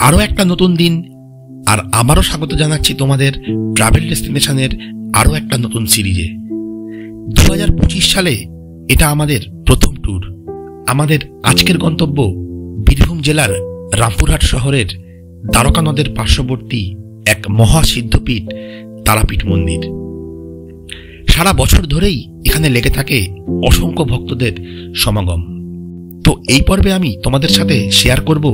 আরো একটা নতুন দিন, আর আবারও স্বাগত জানাচ্ছি তোমাদের ট্রাভেল ডেস্টিনেশনের আরো একটা নতুন সিরিজে। 2025 সালে এটা আমাদের প্রথম ট্যুর। আমাদের আজকের গন্তব্য বীরভূম জেলার রামপুরহাট শহরের দ্বারকা নদের পার্শ্ববর্তী এক মহাসিদ্ধপীঠ তারাপীঠ মন্দির। সারা বছর ধরেই এখানে লেগে থাকে অসংখ্য ভক্তদের সমাগম। তো এই পর্বে আমি তোমাদের সাথে শেয়ার করব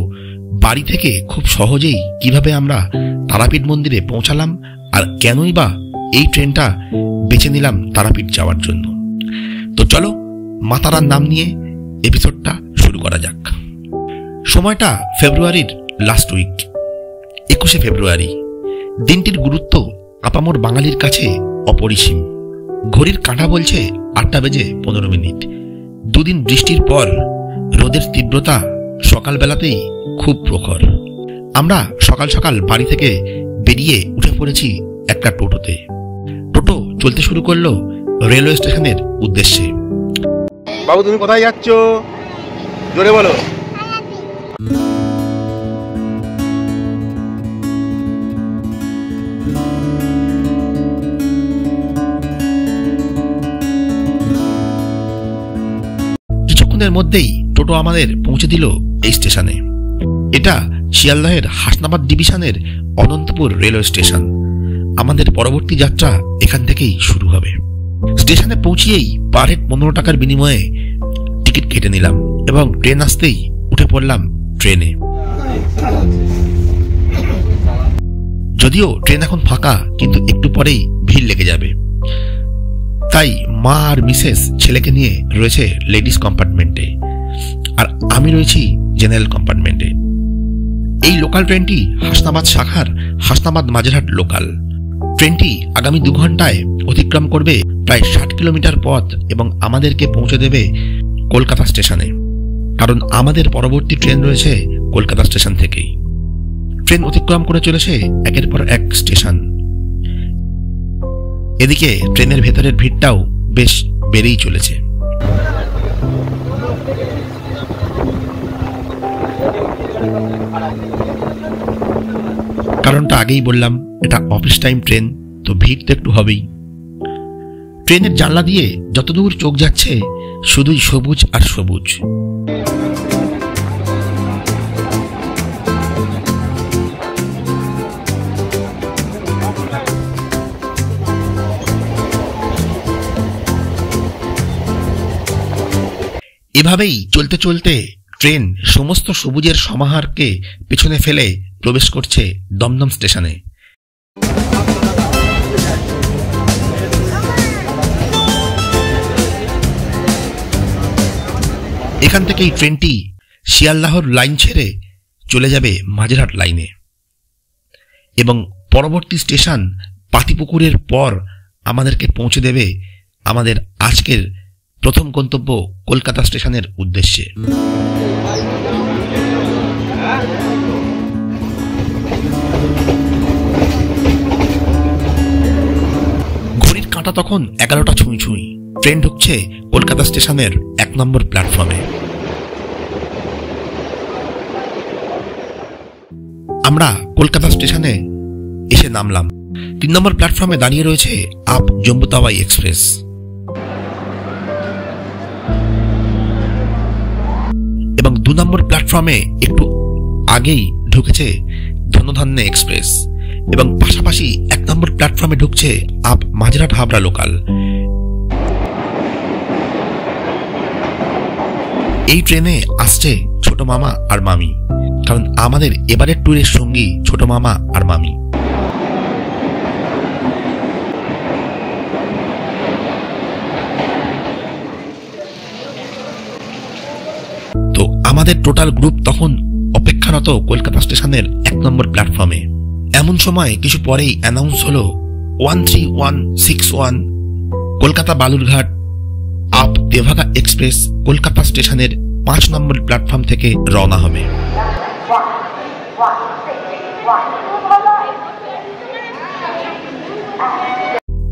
বাড়ি থেকে খুব সহজেই কিভাবে আমরা তারাপীঠ মন্দিরে পৌঁছালাম, আর কেনই বা এই ট্রেনটা বেছে নিলাম তারাপীঠ যাওয়ার জন্য। তো চলো মা তারার নাম নিয়ে এপিসোডটা শুরু করা যাক। সময়টা ফেব্রুয়ারির লাস্ট উইক, 21শে ফেব্রুয়ারি। দিনটির গুরুত্ব আপামর বাঙালির কাছে অপরিসীম। ঘড়ির কাঁটা বলছে 8টা বেজে 15 মিনিট। দুদিন বৃষ্টির পর রোদের তীব্রতা সকালবেলাতেই খুব প্রখর। আমরা সকাল সকাল বাড়ি থেকে বেরিয়ে উঠে পড়েছি একটা টোটোতে। টোটো চলতে শুরু করলো রেলওয়ে স্টেশনের উদ্দেশ্যে। বাবু তুমি কোথায় যাচ্ছ? জোরে বলো। কিছুক্ষণের মধ্যেই টোটো আমাদের পৌঁছে দিল এই স্টেশনে। এটা শিয়ালদহের হাসনাবাদ ডিভিশনের অনন্তপুর রেলওয়ে স্টেশন। আমাদের পরবর্তী যাত্রা এখান থেকেই শুরু হবে। স্টেশনে পৌঁছিয়েই পার হেড 15 টাকার বিনিময়ে টিকিট কেটে নিলাম এবং ট্রেন আসতেই উঠে পড়লাম ট্রেনে। যদিও ট্রেন এখন ফাঁকা, কিন্তু একটু পরেই ভিড় লেগে যাবে। তাই মা আর মিসেস ছেলেকে নিয়ে রয়েছে লেডিস কম্পার্টমেন্টে, আর আমি রয়েছি জেনারেল কম্পার্টমেন্টে। এই লোকাল ট্রেনটি হাসনাবাদ শাখার হাসনাবাদ মাঝেরহাট লোকাল। ট্রেনটি আগামী 2 ঘন্টায় অতিক্রম করবে প্রায় 60 কিলোমিটার পথ এবং আমাদেরকে পৌঁছে দেবে কলকাতা স্টেশনে, কারণ আমাদের পরবর্তী ট্রেন রয়েছে কলকাতা স্টেশন থেকেই। ট্রেন অতিক্রম করে চলেছে একের পর এক স্টেশন। এদিকে ট্রেনের ভেতরের ভিড়টাও বেশ বেড়েই চলেছে। কারণটা আগেই বললাম, এটা অফিস টাইম ট্রেন, তো ভিড় তো একটু হবেই। ট্রেনের জানলা দিয়ে যতদূর চোখ যাচ্ছে শুধুই সবুজ আর সবুজ। এভাবেই চলতে চলতে ট্রেন সমস্ত সবুজের সমাহারকে পেছনে ফেলে প্রবেশ করছে দমদম স্টেশনে। এখান থেকেই ট্রেনটি শিয়ালদাহর লাইন ছেড়ে চলে যাবে মাঝেরহাট লাইনে এবং পরবর্তী স্টেশন পাতিপুকুরের পর আমাদেরকে পৌঁছে দেবে আমাদের আজকের প্রথম গন্তব্য কলকাতা স্টেশনের উদ্দেশ্যে। ঘড়ির কাঁটা তখন 11টা ছুঁই ছুঁই। ট্রেন ঢুকছে কলকাতা স্টেশনের 1 নম্বর প্ল্যাটফর্মে। আমরা কলকাতা স্টেশনে এসে নামলাম। 3 নম্বর প্ল্যাটফর্মে দাঁড়িয়ে রয়েছে আপ জম্মু তাওয়াই এক্সপ্রেস এবং 2 নম্বর প্ল্যাটফর্মে একটু আগেই ঢুকেছে ধনধান্য এক্সপ্রেস এবং পাশাপাশি 1 নম্বর প্ল্যাটফর্মে ঢুকছে আপ মাঝেরহাট হাবড়া লোকাল। এই ট্রেনে আসছে ছোট মামা আর মামি, কারণ আমাদের এবারের ট্যুরের সঙ্গী ছোট মামা আর মামি। তো আমাদের টোটাল গ্রুপ তখন অপেক্ষারত কলকাতা স্টেশনের 1 নম্বর প্ল্যাটফর্মে। এমন সময় কিছু পরেই অ্যানাউন্স হলো 13161 কলকাতা বালুরঘাট আপ তেভাগা এক্সপ্রেস কলকাতা স্টেশনের 5 নম্বর প্ল্যাটফর্ম থেকে রওনা হবে।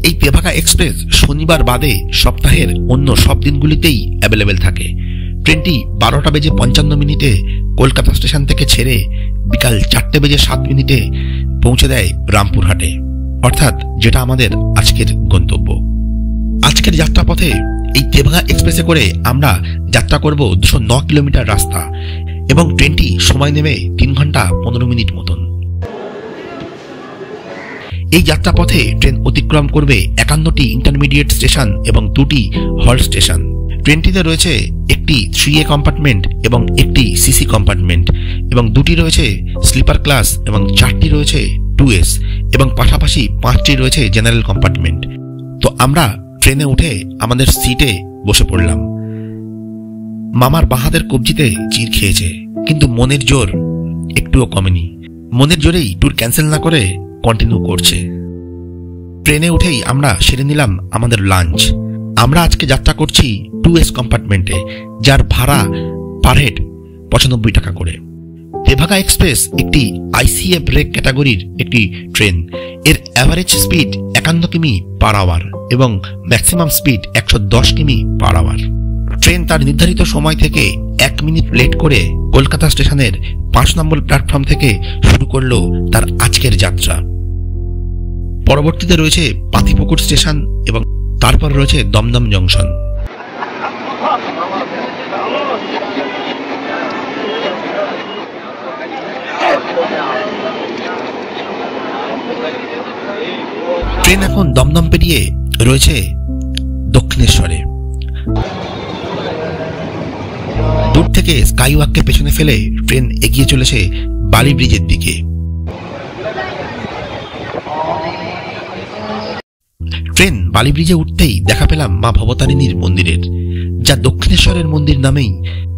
এই তেভাগা এক্সপ্রেস শনিবার বাদে সপ্তাহের অন্য সব দিনগুলিতেই অ্যাভেলেবেল থাকে। ট্রেনটি 12টা বেজে 55 মিনিটে কলকাতা স্টেশন থেকে ছেড়ে বিকাল 4:07 পৌঁছে দেয় রামপুরহাটে, অর্থাৎ যেটা আমাদের আজকের গন্তব্য। আজকের যাত্রাপথে এই তেভাগা এক্সপ্রেসে করে আমরা যাত্রা করব 209 কিলোমিটার রাস্তা এবং ট্রেনটি সময় নেবে 3 ঘন্টা 15 মিনিট মতন। এই যাত্রাপথে ট্রেন অতিক্রম করবে 51টি ইন্টারমিডিয়েট স্টেশন এবং 2টি হল্ট স্টেশন। ট্রেনটিতে রয়েছে একটি 3A কম্পার্টমেন্ট এবং একটি সিসি কম্পার্টমেন্ট এবং 2টি রয়েছে স্লিপার ক্লাস এবং 4টি রয়েছে 2S এবং পাশাপাশি 5টি রয়েছে জেনারেল কম্পার্টমেন্ট। তো আমরা ট্রেনে উঠে আমাদের সিটে বসে পড়লাম। মামার বাঁ হাতের কবজিতে চির খেয়েছে, কিন্তু মনের জোর একটুও কমেনি। মনের জোরেই ট্যুর ক্যান্সেল না করে কন্টিনিউ করছে। ট্রেনে উঠেই আমরা সেরে নিলাম আমাদের লাঞ্চ। আমরা আজকে যাত্রা করছি 2S কম্পার্টমেন্টে, যার ভাড়া পার হেড 95 টাকা করে। তেভাগা এক্সপ্রেস একটি ICA ব্রেক ক্যাটাগরির একটি ট্রেন। এর অ্যাভারেজ স্পিড 51 কিমি পার আওয়ার এবং ম্যাক্সিমাম স্পিড 110 কিমি পার আওয়ার। ট্রেন তার নির্ধারিত সময় থেকে 1 মিনিট লেট করে কলকাতা স্টেশনের 5 নম্বর প্ল্যাটফর্ম থেকে শুরু করলো তার আজকের যাত্রা। পরবর্তীতে রয়েছে পাতিপুকুর স্টেশন এবং তারপর রয়েছে দমদম জংশন। ট্রেন এখন দমদম পেরিয়ে রয়েছে দক্ষিণেশ্বরে। দূর থেকে স্কাইওয়াককে পেছনে ফেলে ট্রেন এগিয়ে চলেছে বালি ব্রিজের দিকে। ট্রেন বালি ব্রিজে উঠতেই দেখা পেলাম মা ভবতারিণীর মন্দিরের, যা দক্ষিণেশ্বরের মন্দির নামেই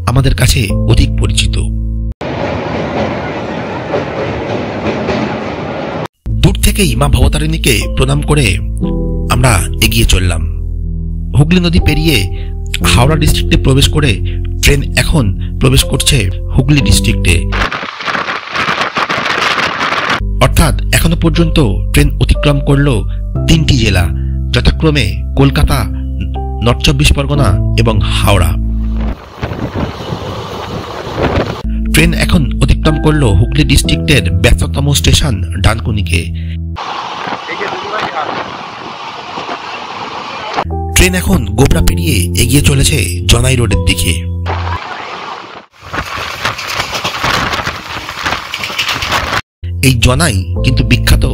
আমাদের কাছে অধিক পরিচিত। দূর থেকেই মা ভবতারিণীকে প্রণাম করে আমরা এগিয়ে চললাম। হুগলি নদী পেরিয়ে হাওড়া ডিস্ট্রিক্টে প্রবেশ করে ট্রেন এখন প্রবেশ করছে হুগলি ডিস্ট্রিক্টে। অর্থাৎ এখনো পর্যন্ত ট্রেন অতিক্রম করল 3টি জেলা, যথাক্রমে কলকাতা, নর্থ 24 পরগনা এবং হাওড়া। ট্রেন এখন অতিক্রম করল হুগলি ডিস্ট্রিক্টের ব্যস্ততম স্টেশন ডানকুনিকে। ট্রেন এখন গোবরা পেরিয়ে এগিয়ে চলেছে জনাই রোডের দিকে। এই জনাই কিন্তু বিখ্যাত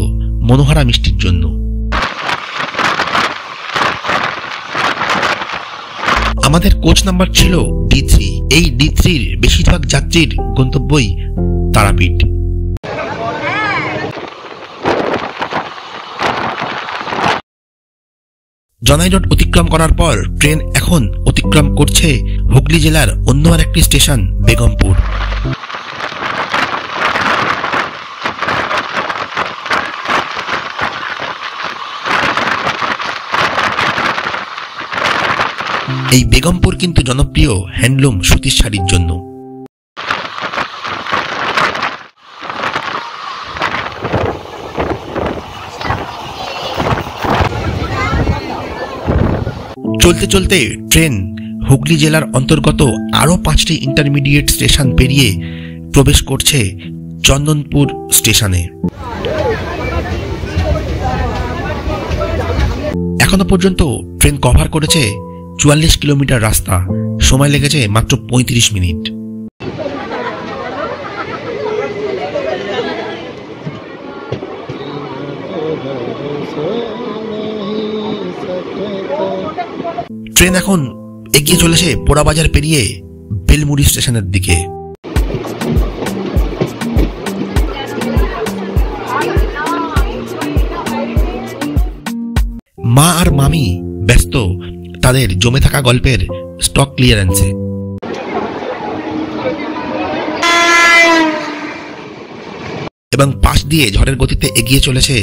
মনোহারা মিষ্টির জন্য। আমাদের কোচ নাম্বার ছিল D3। এই D3-র বেশিরভাগ যাত্রীর গন্তব্যই তারাপীঠ। জনাই রোড অতিক্রম করার পর ট্রেন এখন অতিক্রম করছে হুগলি জেলার অন্য আরেকটি স্টেশন বেগমপুর। এই বেগমপুর কিন্তু জনপ্রিয় হ্যান্ডলুম সুতির শাড়ির জন্য। চলতে চলতে ট্রেন হুগলি জেলার অন্তর্গত আরো 5টি ইন্টারমিডিয়েট স্টেশন পেরিয়ে প্রবেশ করছে চন্দনপুর স্টেশনে। এখনো পর্যন্ত ট্রেন কভার করেছে 44 কিলোমিটার রাস্তা, সময় লেগেছে মাত্র 35 মিনিট। ট্রেন এখন এগিয়ে চলেছে পোড়াবাজার পেরিয়ে বেলমুড়ি স্টেশনের দিকে। মা আর মামি ব্যস্ত তাদের জমে থাকা গল্পের স্টক ক্লিয়ারেন্সে। এবং পাশ দিয়ে ঝড়ের গতিতে এগিয়ে চলেছে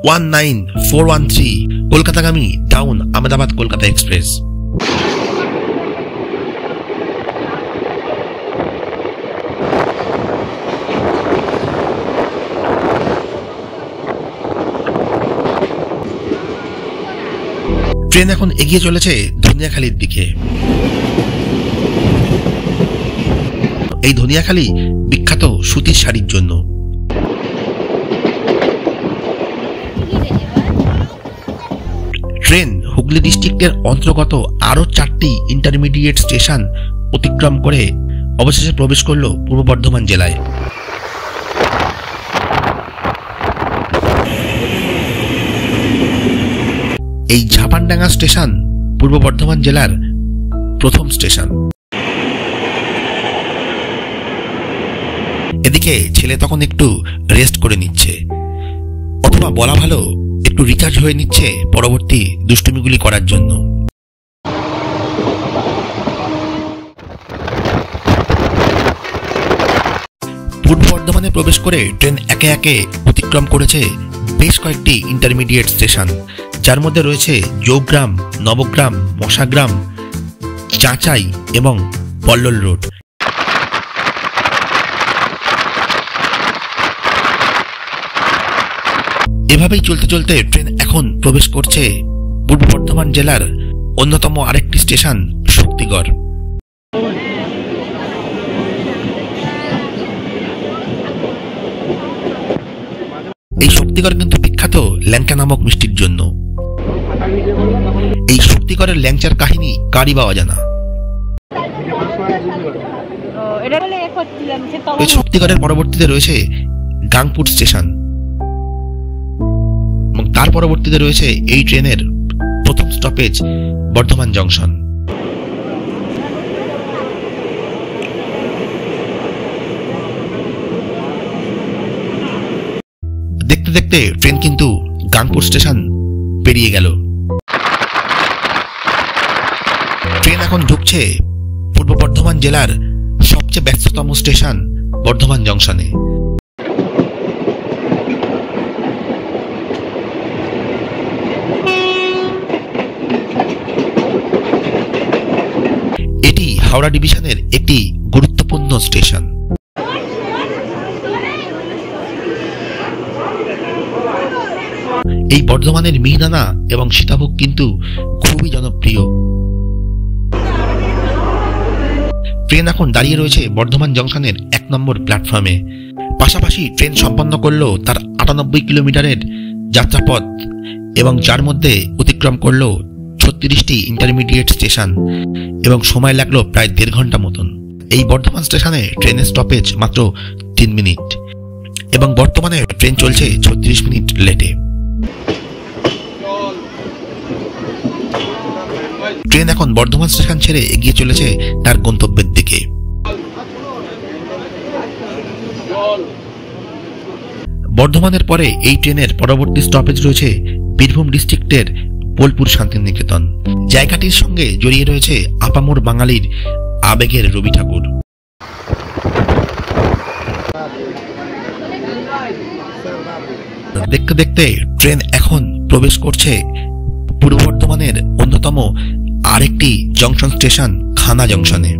19413 কলকাতাগামী down Ahmedabad Kolkata express. Train এখন এগিয়ে চলেছে ধনিয়াখালীর দিকে। এই ধনিয়াখালী বিখ্যাত সুতির শাড়ির জন্য। ট্রেন হুগলি ডিস্ট্রিক্টের অন্তর্গত আরো 4টি ইন্টারমিডিয়েট স্টেশন অতিক্রম করে অবশেষে প্রবেশ করল পূর্ব বর্ধমান জেলায়। এই ঝাপানডাঙ্গা স্টেশন পূর্ব বর্ধমান জেলার প্রথম স্টেশন। এদিকে ছেলে তখন একটু রেস্ট করে নিচ্ছে, অথবা বলা ভালো একটু রিচার্জ হয়ে নিচ্ছে পরবর্তী দুষ্টুমিগুলি করার জন্য। পূর্ব বর্ধমানে প্রবেশ করে ট্রেন একে একে অতিক্রম করেছে বেশ কয়েকটি ইন্টারমিডিয়েট স্টেশন, যার মধ্যে রয়েছে জৌগ্রাম, নবগ্রাম, মশাগ্রাম, চাঁচাই এবং পল্লল রোড। এভাবেই চলতে চলতে ট্রেন এখন প্রবেশ করছে পূর্ব বর্ধমান জেলার অন্যতম আরেকটি স্টেশন শক্তিগড়। এই শক্তিগড় কিন্তু বিখ্যাত ল্যাংচা নামক মিষ্টির জন্য। এই শক্তিগড়ের ল্যাংচার কাহিনী কারই বা অজানা। এই শক্তিগড়ের পরবর্তীতে রয়েছে গাংপুর স্টেশন এবং তার পরবর্তীতে রয়েছে এই ট্রেনের প্রথম স্টপেজ বর্ধমান জংশন। দেখতে দেখতে ট্রেন কিন্তু গাংপুর স্টেশন পেরিয়ে গেল। ট্রেন এখন ঢুকছে পূর্ব বর্ধমান জেলার সবচেয়ে ব্যস্ততম স্টেশন বর্ধমান জংশনে। এটি হাওড়া ডিভিশনের একটি গুরুত্বপূর্ণ স্টেশন। এই বর্ধমানের মিহিদানা এবং সীতাভোগ কিন্তু খুবই জনপ্রিয়। ট্রেন এখন দাঁড়িয়ে রয়েছে বর্ধমান জংশনের 1 নম্বর প্ল্যাটফর্মে। পাশাপাশি ট্রেন সম্পন্ন করলো তার 98 কিলোমিটারের যাত্রাপথ এবং যার মধ্যে অতিক্রম করলো 36টি ইন্টারমিডিয়েট স্টেশন এবং সময় লাগলো প্রায় 1.5 ঘন্টা মতন। এই বর্ধমান স্টেশনে ট্রেনের স্টপেজ মাত্র 3 মিনিট এবং বর্তমানে ট্রেন চলছে 36 মিনিট লেটে। ট্রেন এখন বর্ধমান স্টেশন ছেড়ে এগিয়ে চলেছে তার গন্তব্যের দিকে। বর্ধমানের পরে এই ট্রেনের পরবর্তী স্টপেজ রয়েছে বীরভূম ডিস্ট্রিক্টের বোলপুর শান্তিনিকেতন। জায়গাটির সঙ্গে জড়িয়ে রয়েছে আপামর বাঙালির আবেগের রবি ঠাকুর। দেখতে দেখতে ট্রেন এখন প্রবেশ করছে পূর্ব বর্ধমানের অন্যতম আরেকটি জংশন স্টেশন খানা জংশনে।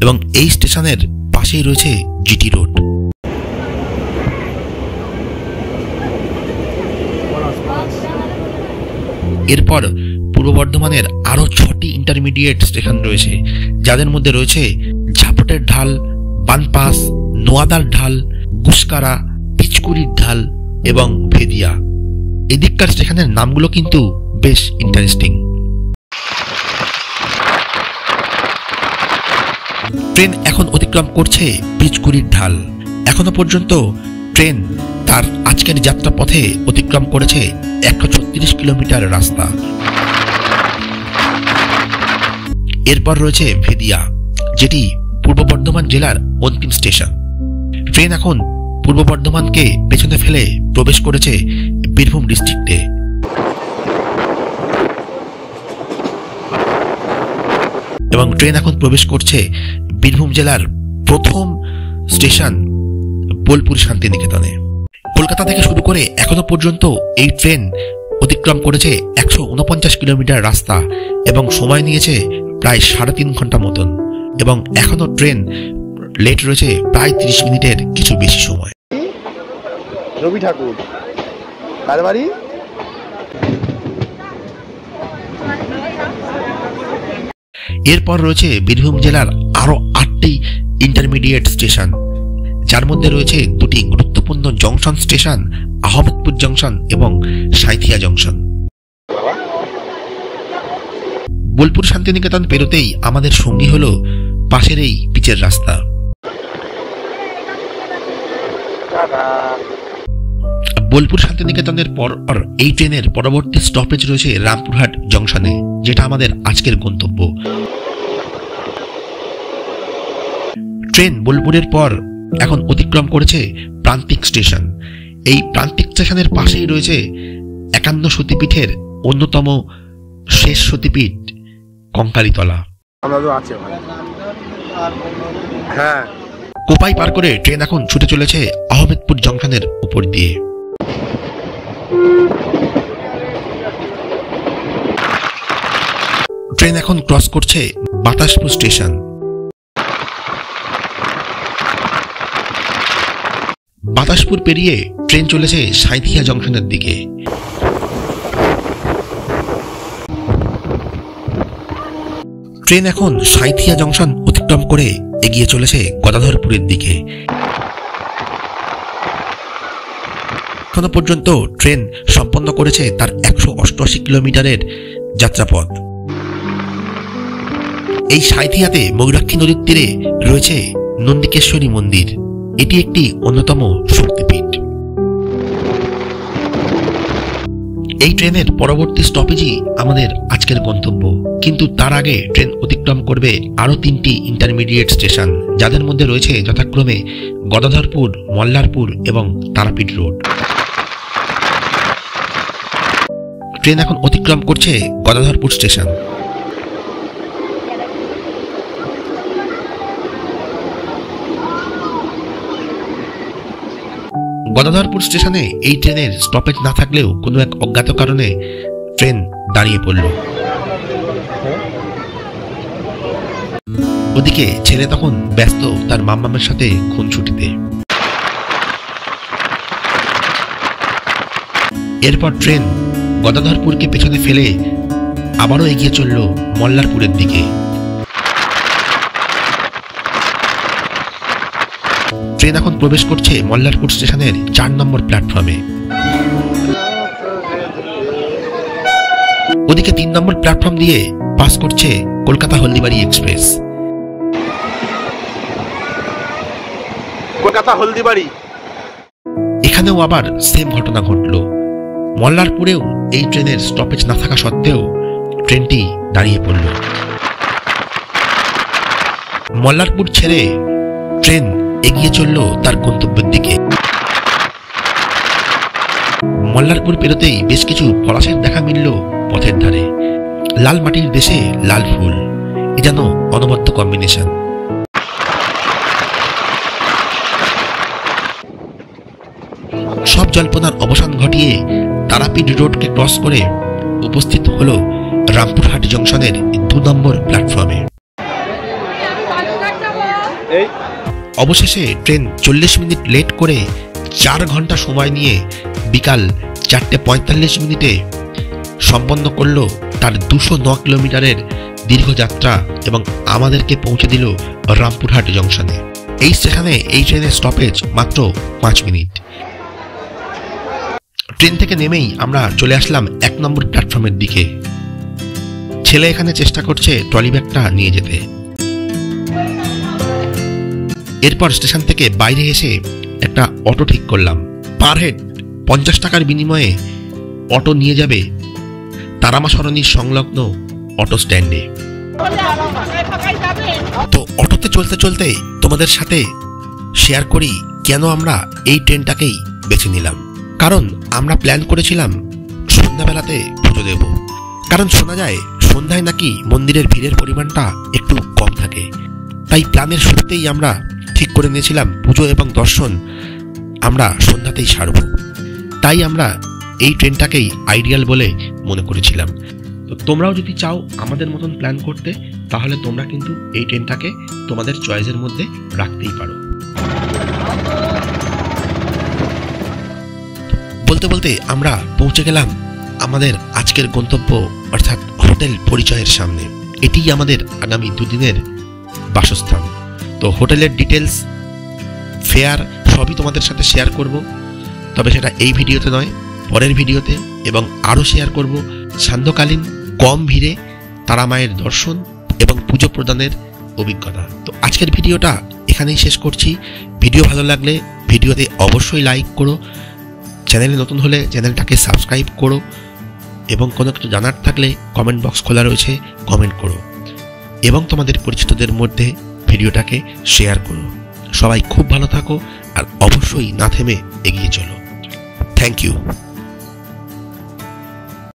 এবং এই স্টেশনের পাশেই রয়েছে জিটি রোড। এরপর পূর্ব বর্ধমানের আরো 6টি ইন্টারমিডিয়েট স্টেশন রয়েছে, যাদের মধ্যে রয়েছে ঝাপটের ঢাল, বানপাস, নোয়াদার ঢাল, গুসকারা, পিচকুড়ির ঢাল এবং ভেদিয়া। এদিককার স্টেশনের নামগুলো কিন্তু বেশ ইন্টারেস্টিং। ট্রেন এখন অতিক্রম করছে পিচকুড়ির ঢাল। এখনো পর্যন্ত ট্রেন তার আজকের যাত্রা পথে অতিক্রম করেছে 136 কিলোমিটার রাস্তা। এরপর রয়েছে ভেদিয়া, যেটি পূর্ব বর্ধমান জেলার অন্তিম স্টেশন। ট্রেন এখন পূর্ব বর্ধমানকে পেছনে ফেলে প্রবেশ করেছে বীরভূম ডিস্ট্রিক্টে। এবং ট্রেন এখন প্রবেশ করছে বীরভূম জেলার প্রথম স্টেশন বোলপুর শান্তিনিকেতনে। কলকাতা থেকে শুরু করে এখনো পর্যন্ত এই ট্রেন অতিক্রম করেছে 149 কিলোমিটার রাস্তা এবং সময় নিয়েছে প্রায় 3.5 ঘন্টা মতন। এবং এখনো ট্রেন লেট রয়েছে প্রায় 30 মিনিটের কিছু বেশি সময়। রবি ঠাকুর কার বাড়ি? এরপর রয়েছে বীরভূম জেলার আরো 8টি ইন্টারমিডিয়েট স্টেশন, যার মধ্যে রয়েছে 2টি গুরুত্বপূর্ণ জংশন স্টেশন, আহমেদপুর জংশন এবং সাঁইথিয়া জংশন। বোলপুর শান্তিনিকেতন পেরোতেই আমাদের সঙ্গী হলো পাশের এই পিচের রাস্তা। বোলপুর শান্তিনিকেতনের পর এই ট্রেনের পরবর্তী স্টপেজ রয়েছে রামপুরহাট জংশনে, যেটা আমাদের আজকের গন্তব্য। ট্রেন বোলপুরের পর এখন অতিক্রম করেছে প্রান্তিক স্টেশন। এই প্রান্তিক স্টেশনের পাশেই রয়েছে 51 সতীপীঠের অন্যতম শেষ সতীপীঠ কঙ্কালীতলা। কোপাই পার করে ট্রেন এখন ছুটে চলেছে আহমেদপুর জংশনের উপর দিয়ে। ট্রেন এখন ক্রস করছে বাতাসপুর স্টেশন। বাতাসপুর পেরিয়ে ট্রেন চলেছে সাঁইথিয়া জংশনের দিকে। ট্রেন এখন সাঁইথিয়া জংশন অতিক্রম করে এগিয়ে চলেছে গদাধরপুরের দিকে। এখনো পর্যন্ত ট্রেন সম্পন্ন করেছে তার 188 কিলোমিটারের যাত্রাপথ। এই সাঁইথিয়াতে ময়ূরাক্ষী নদীর তীরে রয়েছে নন্দিকেশ্বরী মন্দির। এটি একটি অন্যতম শক্তিপীঠ। এই ট্রেনের পরবর্তী স্টপেজই আমাদের আজকের গন্তব্য, কিন্তু তার আগে ট্রেন অতিক্রম করবে আরো 3টি ইন্টারমিডিয়েট স্টেশন, যাদের মধ্যে রয়েছে যথাক্রমে গদাধরপুর, মল্লারপুর এবং তারাপীঠ রোড। ট্রেন এখন অতিক্রম করছে গদাধরপুর স্টেশন। গদাধরপুর স্টেশনে এই ট্রেনের স্টপেজ না থাকলেও কোনো এক অজ্ঞাত কারণে ট্রেন দাঁড়িয়ে পড়ল। ওদিকে ছেলে তখন ব্যস্ত তার মাম্মামের সাথে খুনছুটিতে। এরপর ট্রেন গদাধরপুরকে পেছনে ফেলে আবারও এগিয়ে চলল মল্লারপুরের দিকে। ট্রেন এখন প্রবেশ করছে মল্লারপুর স্টেশনের 4 নম্বর প্ল্যাটফর্মে। ওদিকে 3 নম্বর প্ল্যাটফর্ম দিয়ে পাস করছে কলকাতা হলদিবাড়ি এক্সপ্রেস। কলকাতা হলদিবাড়ি। এখানেও আবার সেম ঘটনা ঘটল। মল্লারপুরেও এই ট্রেনের স্টপেজ না থাকা সত্ত্বেও ট্রেনটি দাঁড়িয়ে পড়ল। মল্লারপুর ছেড়ে ট্রেন এগিয়ে চলল তার গন্তব্যের দিকে। মল্লারপুর পেরোতেই বেশ কিছু পলাশের দেখা মিলল পথের ধারে। লাল মাটির দেশে লাল ফুল, এ যেন অনবদ্য কম্বিনেশন। সব জল্পনার অবসান ঘটিয়ে তারাপীঠ রোডকে ক্রস করে উপস্থিত হল রামপুরহাট জংশনের 2 নম্বর প্ল্যাটফর্মে। অবশেষে ট্রেন 40 মিনিট লেট করে 4 ঘন্টা সময় নিয়ে বিকাল 4:45 মিনিটে সম্পন্ন করল তার 209 কিলোমিটারের দীর্ঘ যাত্রা এবং আমাদেরকে পৌঁছে দিল রামপুরহাট জংশনে। এই স্টেশনে এই ট্রেনের স্টপেজ মাত্র 5 মিনিট। ট্রেন থেকে নেমেই আমরা চলে আসলাম 1 নম্বর প্ল্যাটফর্মের দিকে। ছেলে এখানে চেষ্টা করছে ট্রলি ব্যাগটা নিয়ে যেতে। এরপর স্টেশন থেকে বাইরে এসে একটা অটো ঠিক করলাম। পার হেড 50 টাকার বিনিময়ে অটো নিয়ে যাবে তারামা সরণির সংলগ্ন অটো স্ট্যান্ডে। তো অটোতে চলতে চলতে তোমাদের সাথে শেয়ার করি কেন আমরা এই ট্রেনটাকেই বেছে নিলাম। কারণ আমরা প্ল্যান করেছিলাম সন্ধ্যাবেলাতে পুজো দেব। কারণ শোনা যায় সন্ধ্যায় নাকি মন্দিরের ভিড়ের পরিমাণটা একটু কম থাকে। তাই প্ল্যানের শুরুতেই আমরা ঠিক করে নিয়েছিলাম পুজো এবং দর্শন আমরা সন্ধ্যাতেই সারব। তাই আমরা এই ট্রেনটাকেই আইডিয়াল বলে মনে করেছিলাম। তো তোমরাও যদি চাও আমাদের মতন প্ল্যান করতে, তাহলে তোমরা কিন্তু এই ট্রেনটাকে তোমাদের চয়েসের মধ্যে রাখতেই পারো। বলতে বলতে আমরা পৌঁছে গেলাম আমাদের আজকের গন্তব্য অর্থাৎ হোটেল পরিচয়ের সামনে। এটিই আমাদের আগামী দুদিনের বাসস্থান। তো হোটেলের ডিটেলস, ফেয়ার সবই তোমাদের সাথে শেয়ার করব, তবে সেটা এই ভিডিওতে নয়, পরের ভিডিওতে, এবং আরও শেয়ার করব সান্ধ্যকালীন কম ভিড়ে তারা মায়ের দর্শন এবং পুজো প্রদানের অভিজ্ঞতা। তো আজকের ভিডিওটা এখানেই শেষ করছি। ভিডিও ভালো লাগলে ভিডিওতে অবশ্যই লাইক করো, চ্যানেলে নতুন হলে চ্যানেলটাকে সাবস্ক্রাইব করো, এবং কোনো কিছু জানার থাকলে কমেন্ট বক্স খোলা রয়েছে, কমেন্ট করো, এবং তোমাদের পরিচিতদের মধ্যে ভিডিওটাকে শেয়ার করো। সবাই খুব ভালো থাকো আর অবশ্যই না থেমে এগিয়ে চলো। Thank you.